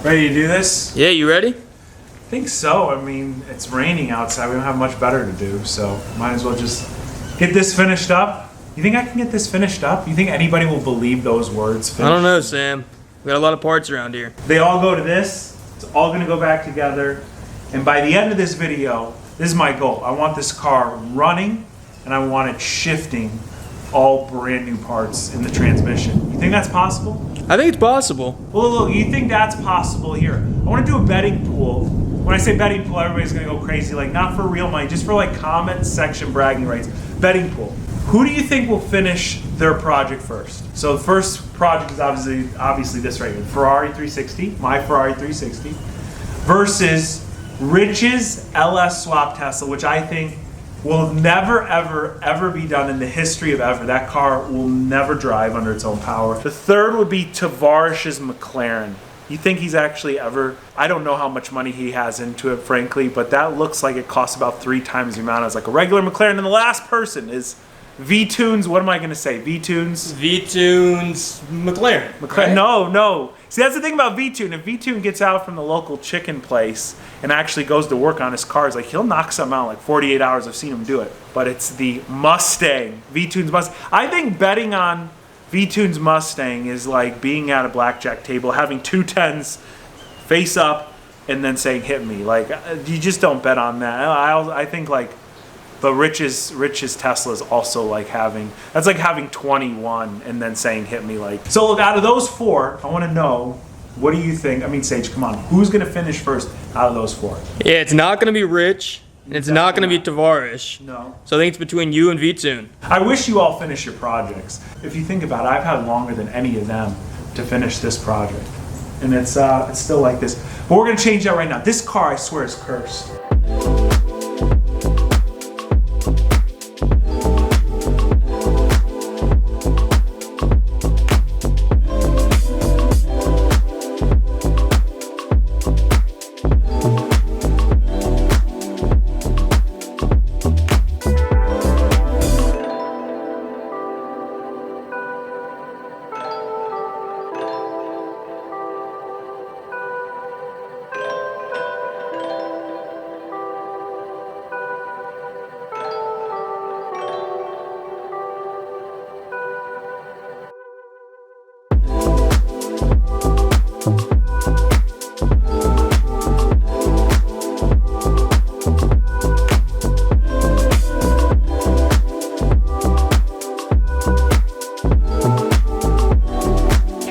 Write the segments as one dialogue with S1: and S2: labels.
S1: Ready to do this?
S2: Yeah, you ready?
S1: I think so. I mean, it's raining outside. We don't have much better to do, so might as well just get this finished up. You think I can get this finished up? You think anybody will believe those words?
S2: I don't know, Sam. We got a lot of parts around here.
S1: They all go to this. It's all going to go back together. And by the end of this video, this is my goal. I want this car running, and I want it shifting all brand new parts in the transmission. You think that's possible?
S2: I think it's possible.
S1: Well, look, you think that's possible here. I want to do a betting pool. When I say betting pool, everybody's going to go crazy. Like, not for real money, just for like comment section bragging rights. Betting pool. Who do you think will finish their project first? So the first project is obviously this right here. Ferrari 360, my Ferrari 360, versus Rich's LS swap Tesla, which I think will never, ever, ever be done in the history of ever. That car will never drive under its own power. The third would be Tavarish's McLaren. You think he's actually ever, I don't know how much money he has into it, frankly, but that looks like it costs about 3 times the amount as like a regular McLaren. And the last person is V-Tunes, what am I gonna say? V-Tunes?
S2: V-Tunes McLaren.
S1: Right? No. See, that's the thing about V-Tune. If V-Tune gets out from the local chicken place and actually goes to work on his cars, like he'll knock something out in like 48 hours. I've seen him do it. But it's the Mustang, V-Tune's Mustang. I think betting on V-Tune's Mustang is like being at a blackjack table, having 2 10s face up and then saying, hit me. Like, you just don't bet on that. I think like, but Rich's Tesla is also like that's like having 21 and then saying hit me. Like, so look, out of those 4, I want to know, what do you think? I mean, Sage, come on, who's gonna finish first out of those 4?
S2: Yeah, it's not gonna be Rich. And it's not gonna be Tavarish.
S1: No.
S2: So I think it's between you and V-Tune.
S1: I wish you all finish your projects. If you think about it, I've had longer than any of them to finish this project, and it's still like this. But we're gonna change that right now. This car, I swear, is cursed.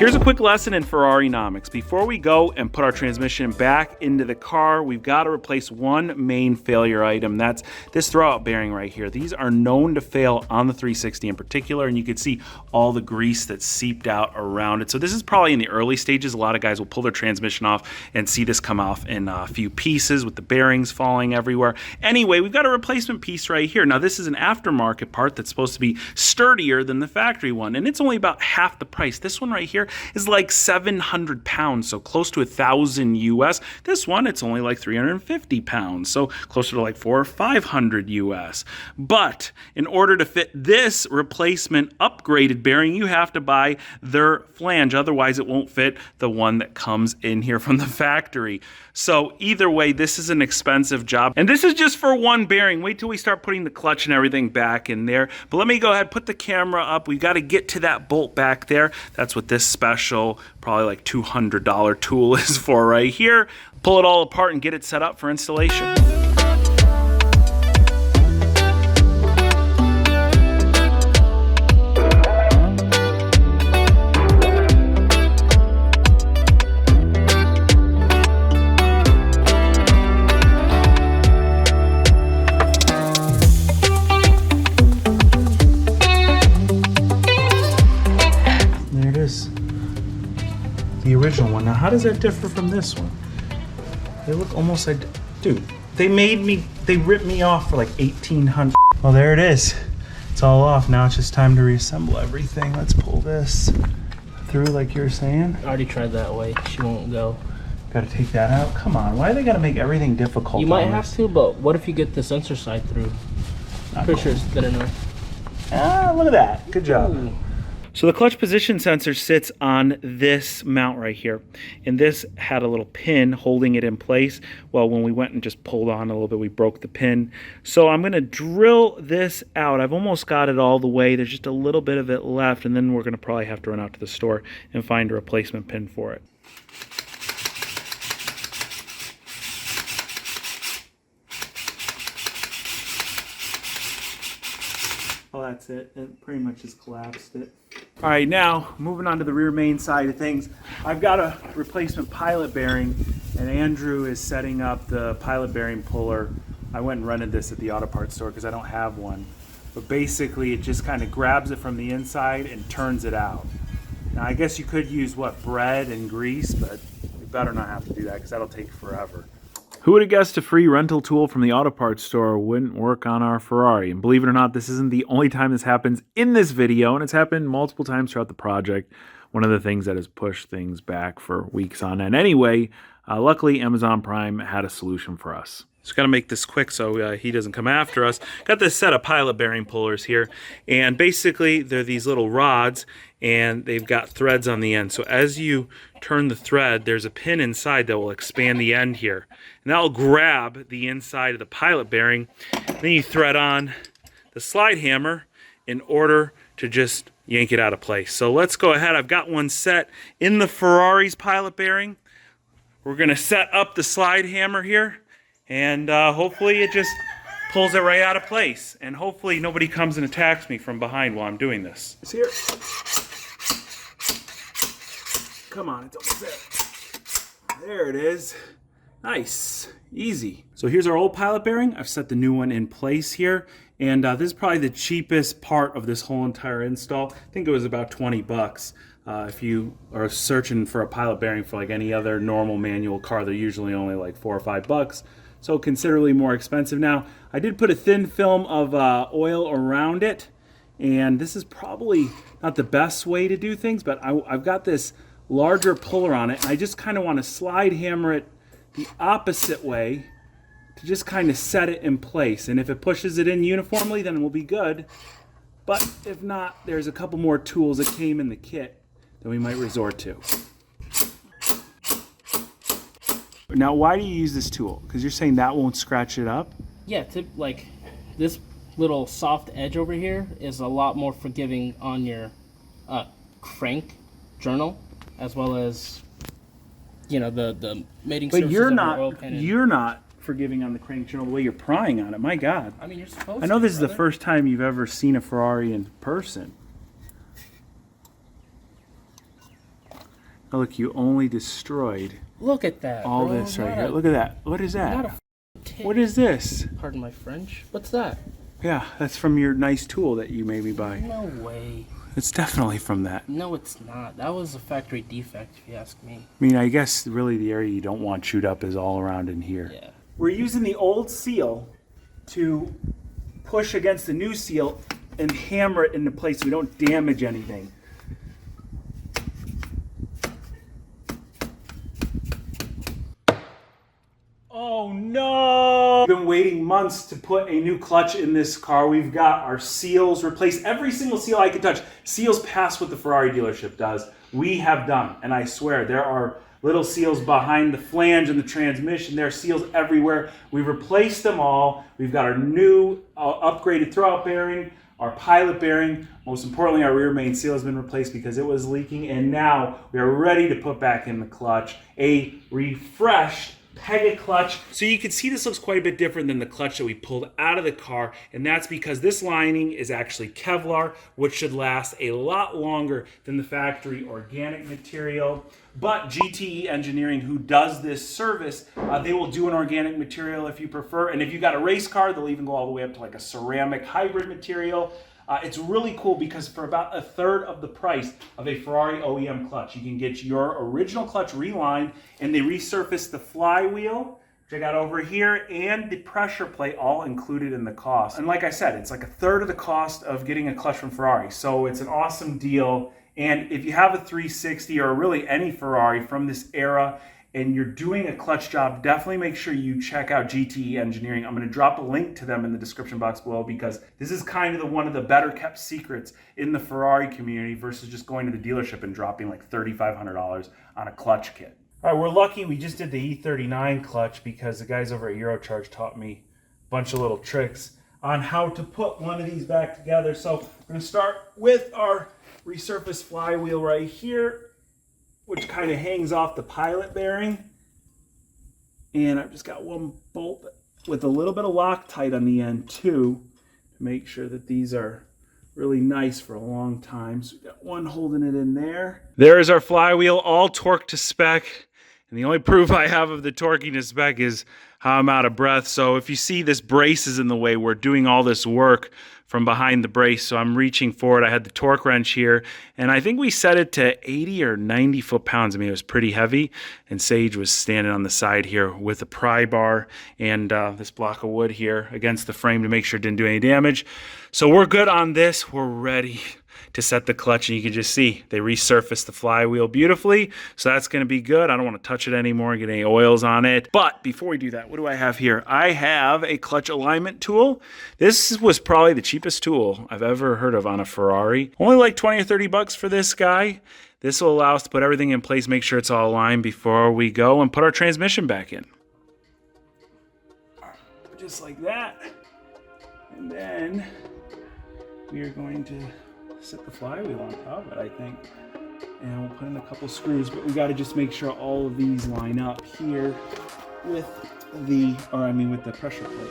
S1: Here's a quick lesson in Ferrari-nomics. Before we go and put our transmission back into the car, we've got to replace one main failure item. That's this throwout bearing right here. These are known to fail on the 360 in particular, and you can see all the grease that's seeped out around it. So this is probably in the early stages. A lot of guys will pull their transmission off and see this come off in a few pieces with the bearings falling everywhere. Anyway, we've got a replacement piece right here. Now this is an aftermarket part that's supposed to be sturdier than the factory one, and it's only about half the price. This one right here is like 700 pounds, so close to 1,000 US. This one, it's only like 350 pounds, so closer to like 400 or 500 US. But in order to fit this replacement upgraded bearing, you have to buy their flange. Otherwise, it won't fit the one that comes in here from the factory. So either way, this is an expensive job. And this is just for one bearing. Wait till we start putting the clutch and everything back in there. But let me go ahead, put the camera up. We've got to get to that bolt back there. That's what this special, probably like $200 tool is for right here. Pull it all apart and get it set up for installation. The original one. Now, how does that differ from this one? They look almost like, dude, they ripped me off for like 1,800. Well, there it is. It's all off. Now it's just time to reassemble everything. Let's pull this through like you were saying.
S3: I already tried that way. She won't go.
S1: Got to take that out. Come on. Why do they got to make everything difficult?
S3: You might have to, but what if you get the sensor side through? Pretty sure it's thin enough.
S1: Ah, look at that. Good job.
S3: Ooh.
S1: So the clutch position sensor sits on this mount right here, and this had a little pin holding it in place. Well, when we went and just pulled on a little bit, we broke the pin. So I'm going to drill this out. I've almost got it all the way. There's just a little bit of it left, and then we're going to probably have to run out to the store and find a replacement pin for it. Well, that's it. It pretty much just collapsed it. All right, now moving on to the rear main side of things. I've got a replacement pilot bearing, and Andrew is setting up the pilot bearing puller. I went and rented this at the auto parts store because I don't have one. But basically, it just kind of grabs it from the inside and turns it out. Now, I guess you could use, bread and grease, but you better not have to do that because that'll take forever. Who would have guessed a free rental tool from the auto parts store wouldn't work on our Ferrari? And believe it or not, this isn't the only time this happens in this video, and it's happened multiple times throughout the project. One of the things that has pushed things back for weeks on end. Anyway, luckily Amazon Prime had a solution for us. Just got to make this quick so he doesn't come after us. Got this set of pilot bearing pullers here, and basically they're these little rods, and they've got threads on the end. So as you turn the thread, there's a pin inside that will expand the end here, and that'll grab the inside of the pilot bearing. Then you thread on the slide hammer in order to just yank it out of place. So let's go ahead. I've got one set in the Ferrari's pilot bearing. We're going to set up the slide hammer here, and hopefully it just pulls it right out of place. And hopefully nobody comes and attacks me from behind while I'm doing this. It's here. Come on, it's almost there. There it is. Nice. Easy. So here's our old pilot bearing. I've set the new one in place here. And this is probably the cheapest part of this whole entire install. I think it was about 20 bucks. If you are searching for a pilot bearing for like any other normal manual car, they're usually only like 4 or 5 bucks. So considerably more expensive. Now, I did put a thin film of oil around it, and this is probably not the best way to do things, but I've got this larger puller on it, and I just kind of want to slide hammer it the opposite way to just kind of set it in place. And if it pushes it in uniformly, then we'll be good. But if not, there's a couple more tools that came in the kit that we might resort to. Now, why do you use this tool? Because you're saying that won't scratch it up?
S3: Yeah, like this little soft edge over here is a lot more forgiving on your crank journal, as well as, you know, the mating surfaces of your oil pan.
S1: You're not forgiving on the crank journal the way you're prying on it. My God.
S3: I mean, you're supposed to.
S1: I know this is the first time you've ever seen a Ferrari in person. Oh, look, you only destroyed.
S3: Look at that.
S1: All
S3: bro.
S1: this right here. Look at that. What is that? What is this?
S3: Pardon my French. What's that?
S1: Yeah, that's from your nice tool that you made me buy.
S3: No way.
S1: It's definitely from that.
S3: No, it's not. That was a factory defect, if you ask me.
S1: I mean, I guess really the area you don't want chewed up is all around in here.
S3: Yeah.
S1: We're using the old seal to push against the new seal and hammer it into place so we don't damage anything. Oh no! We've been waiting months to put a new clutch in this car. We've got our seals replaced. Every single seal I could touch. Seals past what the Ferrari dealership does. We have done, and I swear there are little seals behind the flange and the transmission. There are seals everywhere. We've replaced them all. We've got our new upgraded throwout bearing, our pilot bearing. Most importantly, our rear main seal has been replaced because it was leaking, and now we are ready to put back in the clutch a refreshed Pega clutch. So you can see this looks quite a bit different than the clutch that we pulled out of the car, and that's because this lining is actually Kevlar, which should last a lot longer than the factory organic material. But GTE Engineering, who does this service, they will do an organic material if you prefer, and if you got a race car, they'll even go all the way up to like a ceramic hybrid material. It's really cool because for about a third of the price of a Ferrari OEM clutch, you can get your original clutch relined, and they resurface the flywheel, which I got over here, and the pressure plate, all included in the cost. And like I said, it's like a third of the cost of getting a clutch from Ferrari. So it's an awesome deal. And if you have a 360 or really any Ferrari from this era, and you're doing a clutch job, definitely make sure you check out GTE Engineering. I'm going to drop a link to them in the description box below, because this is kind of one of the better kept secrets in the Ferrari community versus just going to the dealership and dropping like $3,500 on a clutch kit. All right, we're lucky we just did the E39 clutch, because the guys over at Eurocharge taught me a bunch of little tricks on how to put one of these back together. So we're going to start with our resurfaced flywheel right here, which kind of hangs off the pilot bearing. And I've just got one bolt with a little bit of Loctite on the end too, to make sure that these are really nice for a long time. So we've got one holding it in there. There is our flywheel, all torqued to spec. And the only proof I have of the torquing to spec is how I'm out of breath. So if you see this brace is in the way, we're doing all this work from behind the brace. So I'm reaching forward. I had the torque wrench here, and I think we set it to 80 or 90 foot-pounds. I mean, it was pretty heavy. And Sage was standing on the side here with a pry bar and this block of wood here against the frame to make sure it didn't do any damage. So we're good on this. We're ready to set the clutch, and you can just see they resurfaced the flywheel beautifully, so that's going to be good. I don't want to touch it anymore and get any oils on it. But before we do that, what do I have here? I have a clutch alignment tool. This was probably the cheapest tool I've ever heard of on a Ferrari. Only like 20 or 30 bucks for this guy. This will allow us to put everything in place, make sure it's all aligned before we go and put our transmission back in. Just like that. And then we are going to set the flywheel on top of it, I think. And we'll put in a couple screws, but we got to just make sure all of these line up here with with the pressure plate.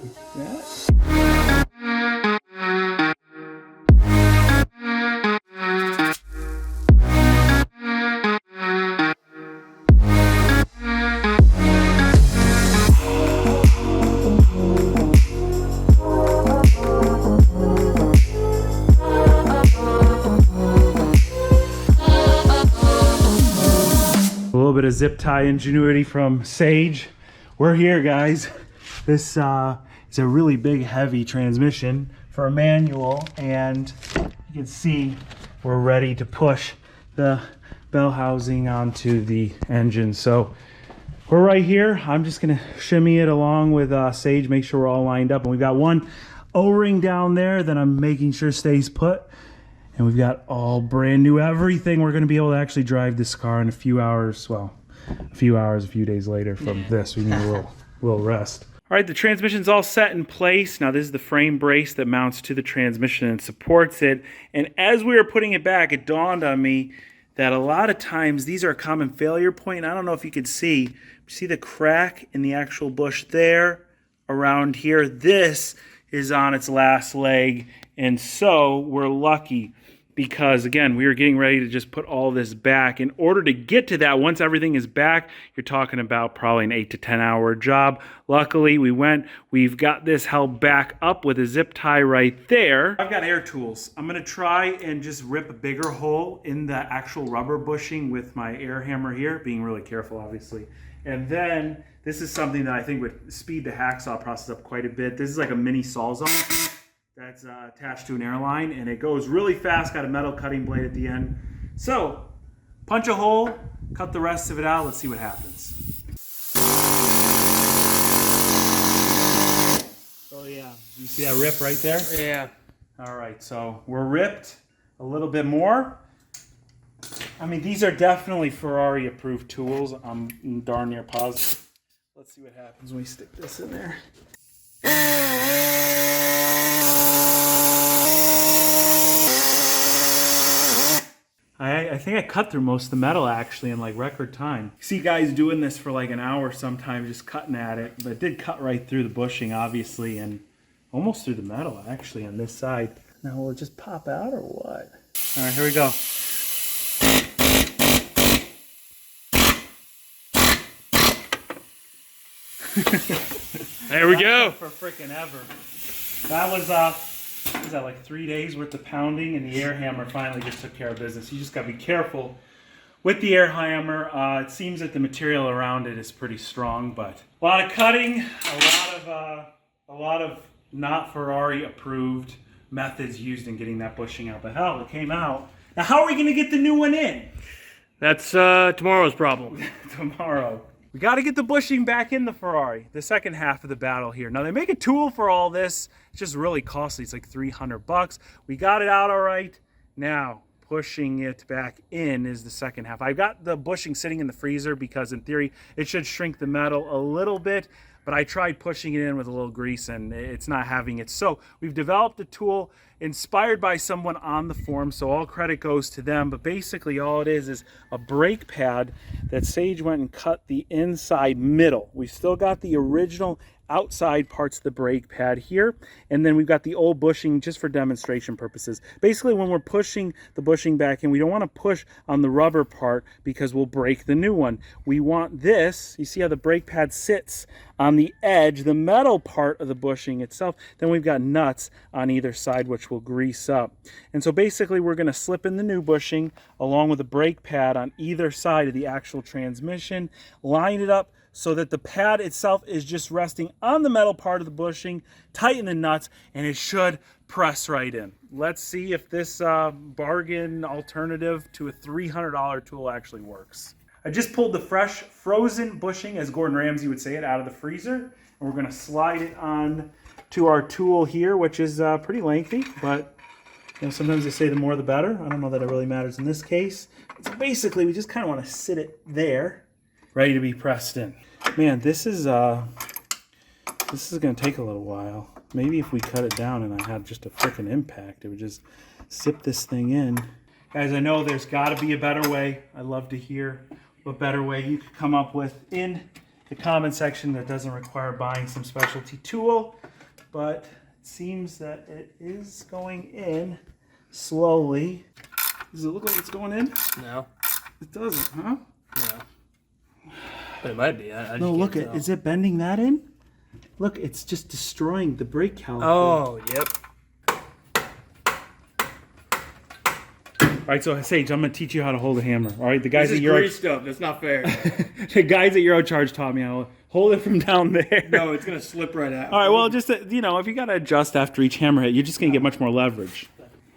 S1: Like that. A little bit of zip tie ingenuity from Sage. We're here, guys. This is a really big, heavy transmission for a manual, and you can see we're ready to push the bell housing onto the engine. So we're right here. I'm just gonna shimmy it along with Sage, make sure we're all lined up. And we've got one O-ring down there that I'm making sure stays put. And we've got all brand new everything. We're gonna be able to actually drive this car in a few hours. Well, a few days later from this. We need a little rest. All right, the transmission's all set in place. Now this is the frame brace that mounts to the transmission and supports it. And as we were putting it back, it dawned on me that a lot of times these are a common failure point. I don't know if you could see the crack in the actual bush there around here. This is on its last leg. And so we're lucky, because again, we are getting ready to just put all this back. In order to get to that, once everything is back, you're talking about probably an 8 to 10 hour job. Luckily, we've got this held back up with a zip tie right there. I've got air tools. I'm gonna try and just rip a bigger hole in the actual rubber bushing with my air hammer here, being really careful, obviously. And then this is something that I think would speed the hacksaw process up quite a bit. This is like a mini Sawzall that's attached to an airline, and it goes really fast, got a metal cutting blade at the end. So, punch a hole, cut the rest of it out, let's see what happens. Oh yeah, you see that rip right there?
S2: Yeah.
S1: All right, so we're ripped a little bit more. I mean, these are definitely Ferrari approved tools, I'm darn near positive. Let's see what happens when we stick this in there. I think I cut through most of the metal actually in like record time. You see guys doing this for like an hour sometimes, just cutting at it, but it did cut right through the bushing obviously, and almost through the metal actually on this side. Now will it just pop out or what? All right, here we go. There we go. For freaking ever. That was like 3 days worth of pounding, and the air hammer finally just took care of business. You just gotta be careful with the air hammer. It seems that the material around it is pretty strong, but a lot of cutting, a lot of not Ferrari approved methods used in getting that bushing out. But hell, it came out. Now, how are we going to get the new one in?
S2: That's tomorrow's problem.
S1: Tomorrow. We got to get the bushing back in the Ferrari, the second half of the battle here. Now, they make a tool for all this. It's just really costly. It's like $300. We got it out all right. Now, pushing it back in is the second half. I've got the bushing sitting in the freezer because, in theory, it should shrink the metal a little bit. But I tried pushing it in with a little grease, and it's not having it. So we've developed a tool inspired by someone on the forum, so all credit goes to them. But basically all it is a brake pad that Sage went and cut the inside middle. We've still got the original outside parts of the brake pad here, and then we've got the old bushing just for demonstration purposes. Basically, when we're pushing the bushing back in, we don't want to push on the rubber part because we'll break the new one. We want this, you see how the brake pad sits on the edge, the metal part of the bushing itself. Then we've got nuts on either side which will grease up. And so basically we're going to slip in the new bushing along with the brake pad on either side of the actual transmission, line it up so that the pad itself is just resting on the metal part of the bushing, tighten the nuts, and it should press right in. Let's see if this bargain alternative to a $300 tool actually works. I just pulled the fresh frozen bushing, as Gordon Ramsay would say it, out of the freezer, and we're going to slide it on to our tool here, which is pretty lengthy, but sometimes they say the more the better. I don't know that it really matters in this case. So basically, we just kind of want to sit it there, ready to be pressed in. Man, this is going to take a little while. Maybe if we cut it down and I had just a frickin' impact, it would just sip this thing in. Guys, I know there's got to be a better way. I'd love to hear what better way you could come up with in the comment section that doesn't require buying some specialty tool. But it seems that it is going in slowly. Does it look like it's going in?
S2: No.
S1: It doesn't, huh?
S2: No. But it might be.
S1: No, look, is it bending that in? Look, it's just destroying the brake caliper.
S2: Oh, yep.
S1: All right, so Sage, I'm going to teach you how to hold a hammer. All right, the guys
S2: This
S1: at
S2: is
S1: Euro
S2: greased up. That's not fair.
S1: the guys at Eurocharge taught me how to hold it from down there.
S2: No, it's going to slip right out.
S1: All right, well, just if you got to adjust after each hammer hit, you're just going to get much more leverage.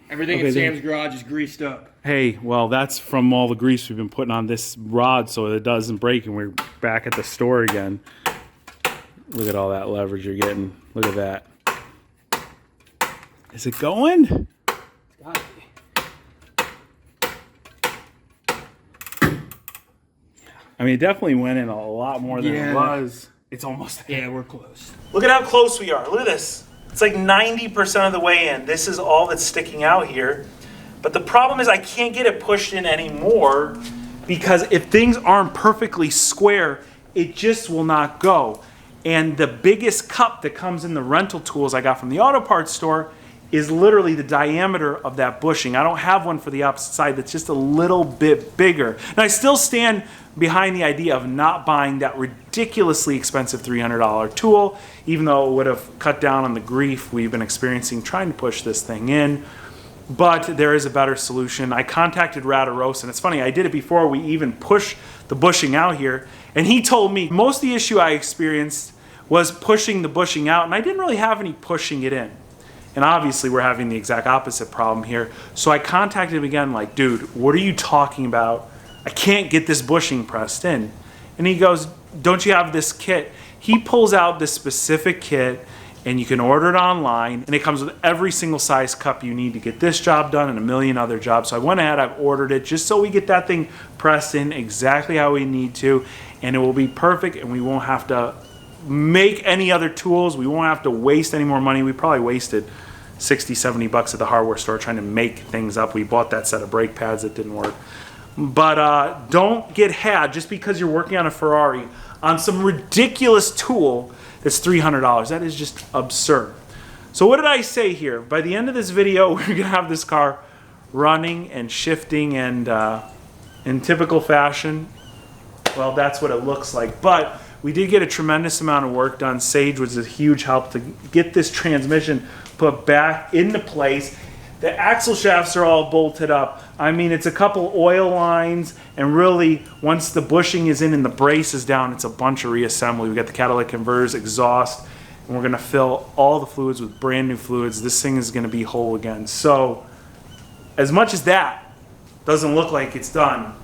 S2: Everything in Sam's garage is greased up.
S1: Hey, well, that's from all the grease we've been putting on this rod so it doesn't break, and we're back at the store again. Look at all that leverage you're getting. Look at that. Is it going?
S2: It's got to be.
S1: I mean, it definitely went in a lot more than it was. It's almost there.
S2: Yeah, we're close.
S1: Look at how close we are. Look at this. It's like 90% of the way in. This is all that's sticking out here. But the problem is I can't get it pushed in anymore because if things aren't perfectly square, it just will not go. And the biggest cup that comes in the rental tools I got from the auto parts store is literally the diameter of that bushing. I don't have one for the opposite side that's just a little bit bigger. And I still stand behind the idea of not buying that ridiculously expensive $300 tool, even though it would have cut down on the grief we've been experiencing trying to push this thing in. But there is a better solution. I contacted Radaros, and it's funny, I did it before we even pushed the bushing out here, and he told me most of the issue I experienced was pushing the bushing out, and I didn't really have any pushing it in. And obviously we're having the exact opposite problem here. So I contacted him again, like, dude, what are you talking about? I can't get this bushing pressed in. And he goes, don't you have this kit? He pulls out this specific kit, and you can order it online, and it comes with every single size cup you need to get this job done and a million other jobs. So I went ahead, I've ordered it just so we get that thing pressed in exactly how we need to, and it will be perfect, and we won't have to make any other tools. We won't have to waste any more money. We probably wasted 60, 70 bucks at the hardware store trying to make things up. We bought that set of brake pads that didn't work. But don't get had just because you're working on a Ferrari on some ridiculous tool that's $300. That is just absurd. So what did I say here? By the end of this video, we're gonna have this car running and shifting and in typical fashion. Well, that's what it looks like. But we did get a tremendous amount of work done. Sage was a huge help to get this transmission put back into place. The axle shafts are all bolted up. I mean, it's a couple oil lines, and really, once the bushing is in and the brace is down, it's a bunch of reassembly. We got the catalytic converters, exhaust, and we're gonna fill all the fluids with brand new fluids. This thing is gonna be whole again. So, as much as that, doesn't look like it's done,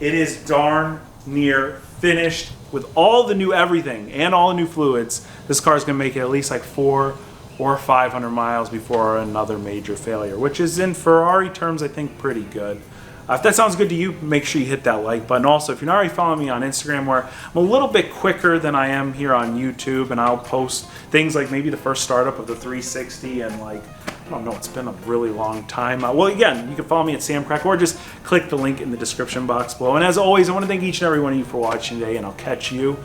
S1: it is darn near finished with all the new everything and all the new fluids. This car is going to make it at least like 400 or 500 miles before another major failure, which is in Ferrari terms, I think, pretty good. If that sounds good to you, make sure you hit that like button. Also, if you're not already following me on Instagram, where I'm a little bit quicker than I am here on YouTube, and I'll post things like maybe the first startup of the 360 and like, I don't know, it's been a really long time. Well, again, you can follow me at Sam Crack or just click the link in the description box below. And as always, I want to thank each and every one of you for watching today, and I'll catch you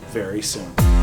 S1: very soon.